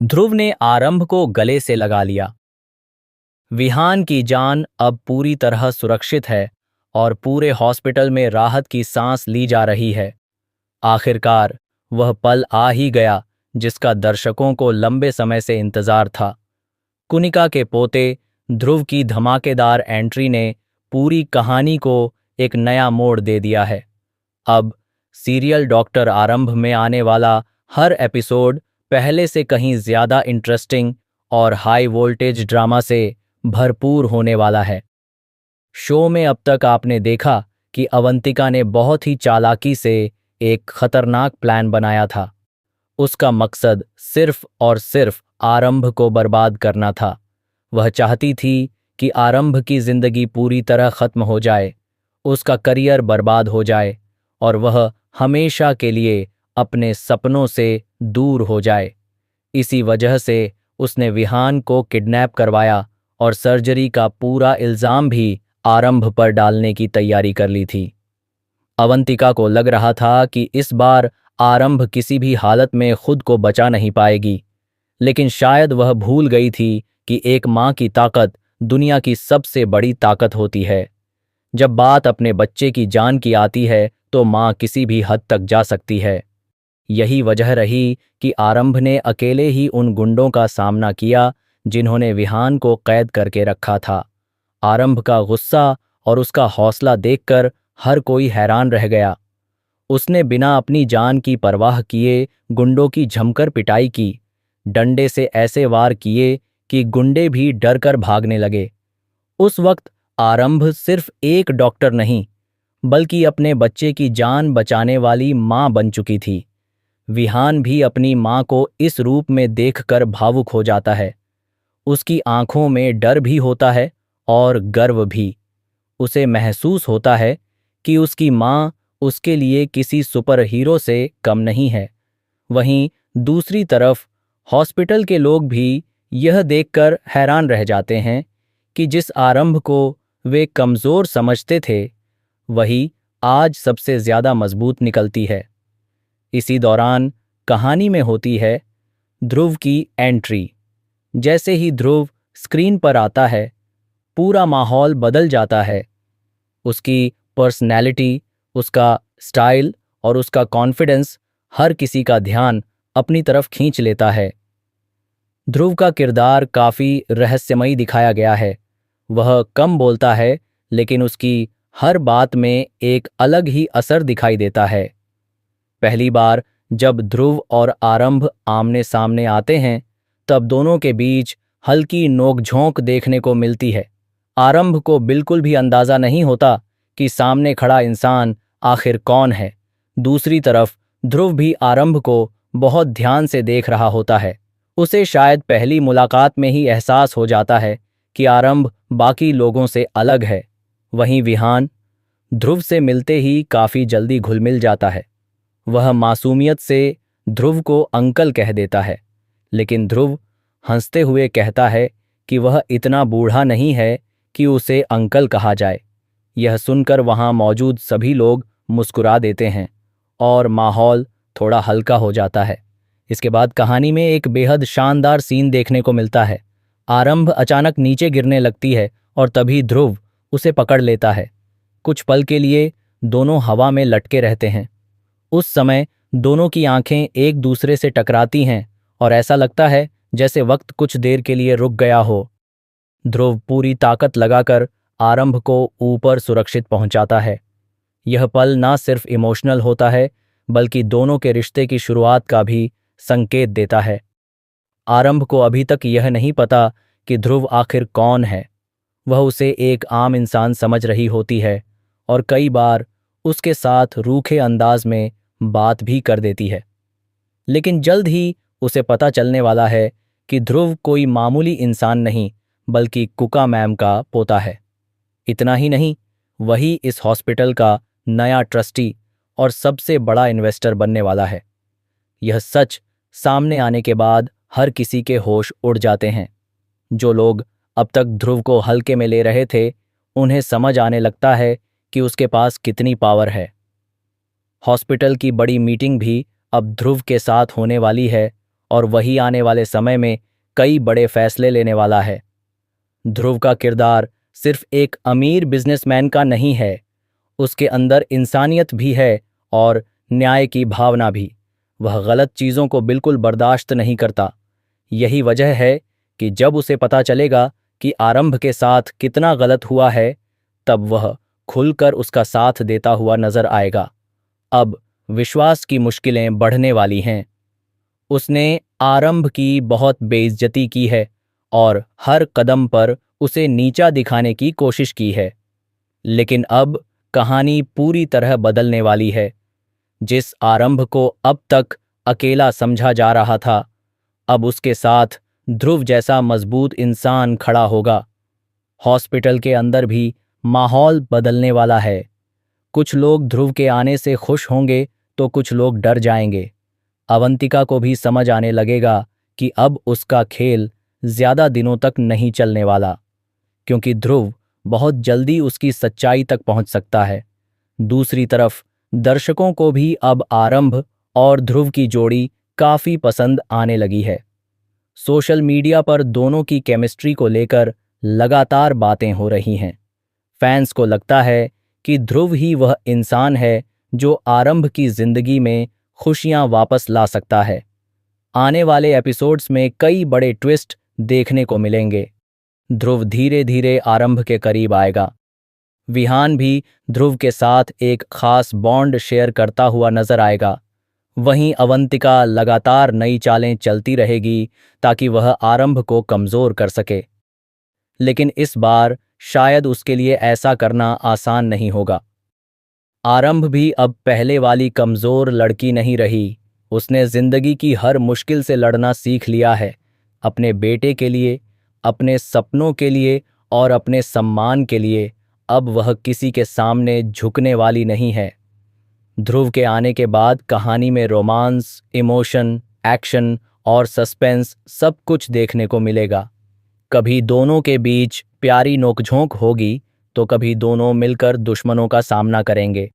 ध्रुव ने आरंभ को गले से लगा लिया। विहान की जान अब पूरी तरह सुरक्षित है और पूरे हॉस्पिटल में राहत की सांस ली जा रही है। आखिरकार वह पल आ ही गया जिसका दर्शकों को लंबे समय से इंतजार था। कुनिका के पोते ध्रुव की धमाकेदार एंट्री ने पूरी कहानी को एक नया मोड़ दे दिया है। अब सीरियल डॉक्टर आरंभ में आने वाला हर एपिसोड पहले से कहीं ज्यादा इंटरेस्टिंग और हाई वोल्टेज ड्रामा से भरपूर होने वाला है। शो में अब तक आपने देखा कि अवंतिका ने बहुत ही चालाकी से एक खतरनाक प्लान बनाया था। उसका मकसद सिर्फ और सिर्फ आरंभ को बर्बाद करना था। वह चाहती थी कि आरंभ की जिंदगी पूरी तरह खत्म हो जाए, उसका करियर बर्बाद हो जाए और वह हमेशा के लिए अपने सपनों से दूर हो जाए। इसी वजह से उसने विहान को किडनैप करवाया और सर्जरी का पूरा इल्जाम भी आरंभ पर डालने की तैयारी कर ली थी। अवंतिका को लग रहा था कि इस बार आरंभ किसी भी हालत में खुद को बचा नहीं पाएगी, लेकिन शायद वह भूल गई थी कि एक माँ की ताकत दुनिया की सबसे बड़ी ताकत होती है। जब बात अपने बच्चे की जान की आती है तो माँ किसी भी हद तक जा सकती है। यही वजह रही कि आरंभ ने अकेले ही उन गुंडों का सामना किया जिन्होंने विहान को कैद करके रखा था। आरंभ का गुस्सा और उसका हौसला देखकर हर कोई हैरान रह गया। उसने बिना अपनी जान की परवाह किए गुंडों की जमकर पिटाई की, डंडे से ऐसे वार किए कि गुंडे भी डर कर भागने लगे। उस वक्त आरंभ सिर्फ एक डॉक्टर नहीं, बल्कि अपने बच्चे की जान बचाने वाली मां बन चुकी थी। विहान भी अपनी मां को इस रूप में देखकर भावुक हो जाता है। उसकी आंखों में डर भी होता है और गर्व भी। उसे महसूस होता है कि उसकी मां उसके लिए किसी सुपर हीरो से कम नहीं है। वहीं दूसरी तरफ हॉस्पिटल के लोग भी यह देखकर हैरान रह जाते हैं कि जिस आरंभ को वे कमजोर समझते थे, वही आज सबसे ज्यादा मजबूत निकलती है। इसी दौरान कहानी में होती है ध्रुव की एंट्री। जैसे ही ध्रुव स्क्रीन पर आता है, पूरा माहौल बदल जाता है। उसकी पर्सनैलिटी, उसका स्टाइल और उसका कॉन्फिडेंस हर किसी का ध्यान अपनी तरफ खींच लेता है। ध्रुव का किरदार काफी रहस्यमयी दिखाया गया है। वह कम बोलता है, लेकिन उसकी हर बात में एक अलग ही असर दिखाई देता है। पहली बार जब ध्रुव और आरंभ आमने सामने आते हैं, तब दोनों के बीच हल्की नोकझोंक देखने को मिलती है। आरंभ को बिल्कुल भी अंदाजा नहीं होता कि सामने खड़ा इंसान आखिर कौन है। दूसरी तरफ ध्रुव भी आरंभ को बहुत ध्यान से देख रहा होता है। उसे शायद पहली मुलाकात में ही एहसास हो जाता है कि आरंभ बाकी लोगों से अलग है। वहीं विहान ध्रुव से मिलते ही काफी जल्दी घुल मिल जाता है। वह मासूमियत से ध्रुव को अंकल कह देता है, लेकिन ध्रुव हंसते हुए कहता है कि वह इतना बूढ़ा नहीं है कि उसे अंकल कहा जाए। यह सुनकर वहां मौजूद सभी लोग मुस्कुरा देते हैं और माहौल थोड़ा हल्का हो जाता है। इसके बाद कहानी में एक बेहद शानदार सीन देखने को मिलता है। आरंभ अचानक नीचे गिरने लगती है और तभी ध्रुव उसे पकड़ लेता है। कुछ पल के लिए दोनों हवा में लटके रहते हैं। उस समय दोनों की आंखें एक दूसरे से टकराती हैं और ऐसा लगता है जैसे वक्त कुछ देर के लिए रुक गया हो। ध्रुव पूरी ताकत लगाकर आरंभ को ऊपर सुरक्षित पहुंचाता है। यह पल ना सिर्फ इमोशनल होता है, बल्कि दोनों के रिश्ते की शुरुआत का भी संकेत देता है। आरंभ को अभी तक यह नहीं पता कि ध्रुव आखिर कौन है। वह उसे एक आम इंसान समझ रही होती है और कई बार उसके साथ रूखे अंदाज में बात भी कर देती है। लेकिन जल्द ही उसे पता चलने वाला है कि ध्रुव कोई मामूली इंसान नहीं, बल्कि कुका मैम का पोता है। इतना ही नहीं, वही इस हॉस्पिटल का नया ट्रस्टी और सबसे बड़ा इन्वेस्टर बनने वाला है। यह सच सामने आने के बाद हर किसी के होश उड़ जाते हैं। जो लोग अब तक ध्रुव को हल्के में ले रहे थे, उन्हें समझ आने लगता है कि उसके पास कितनी पावर है। हॉस्पिटल की बड़ी मीटिंग भी अब ध्रुव के साथ होने वाली है और वही आने वाले समय में कई बड़े फैसले लेने वाला है। ध्रुव का किरदार सिर्फ एक अमीर बिजनेसमैन का नहीं है, उसके अंदर इंसानियत भी है और न्याय की भावना भी। वह गलत चीज़ों को बिल्कुल बर्दाश्त नहीं करता। यही वजह है कि जब उसे पता चलेगा कि आरंभ के साथ कितना गलत हुआ है, तब वह खुलकर उसका साथ देता हुआ नजर आएगा। अब विश्वास की मुश्किलें बढ़ने वाली हैं। उसने आरंभ की बहुत बेइज्जती की है और हर कदम पर उसे नीचा दिखाने की कोशिश की है। लेकिन अब कहानी पूरी तरह बदलने वाली है। जिस आरंभ को अब तक अकेला समझा जा रहा था, अब उसके साथ ध्रुव जैसा मजबूत इंसान खड़ा होगा। हॉस्पिटल के अंदर भी माहौल बदलने वाला है। कुछ लोग ध्रुव के आने से खुश होंगे तो कुछ लोग डर जाएंगे। अवंतिका को भी समझ आने लगेगा कि अब उसका खेल ज्यादा दिनों तक नहीं चलने वाला, क्योंकि ध्रुव बहुत जल्दी उसकी सच्चाई तक पहुंच सकता है। दूसरी तरफ दर्शकों को भी अब आरंभ और ध्रुव की जोड़ी काफी पसंद आने लगी है। सोशल मीडिया पर दोनों की केमिस्ट्री को लेकर लगातार बातें हो रही हैं। फैंस को लगता है कि ध्रुव ही वह इंसान है जो आरंभ की जिंदगी में खुशियां वापस ला सकता है। आने वाले एपिसोड्स में कई बड़े ट्विस्ट देखने को मिलेंगे। ध्रुव धीरे धीरे आरंभ के करीब आएगा। विहान भी ध्रुव के साथ एक खास बॉन्ड शेयर करता हुआ नजर आएगा। वहीं अवंतिका लगातार नई चालें चलती रहेगी ताकि वह आरंभ को कमजोर कर सके। लेकिन इस बार शायद उसके लिए ऐसा करना आसान नहीं होगा। आरंभ भी अब पहले वाली कमजोर लड़की नहीं रही। उसने जिंदगी की हर मुश्किल से लड़ना सीख लिया है। अपने बेटे के लिए, अपने सपनों के लिए और अपने सम्मान के लिए अब वह किसी के सामने झुकने वाली नहीं है। ध्रुव के आने के बाद कहानी में रोमांस, इमोशन, एक्शन और सस्पेंस सब कुछ देखने को मिलेगा। कभी दोनों के बीच प्यारी नोकझोंक होगी तो कभी दोनों मिलकर दुश्मनों का सामना करेंगे।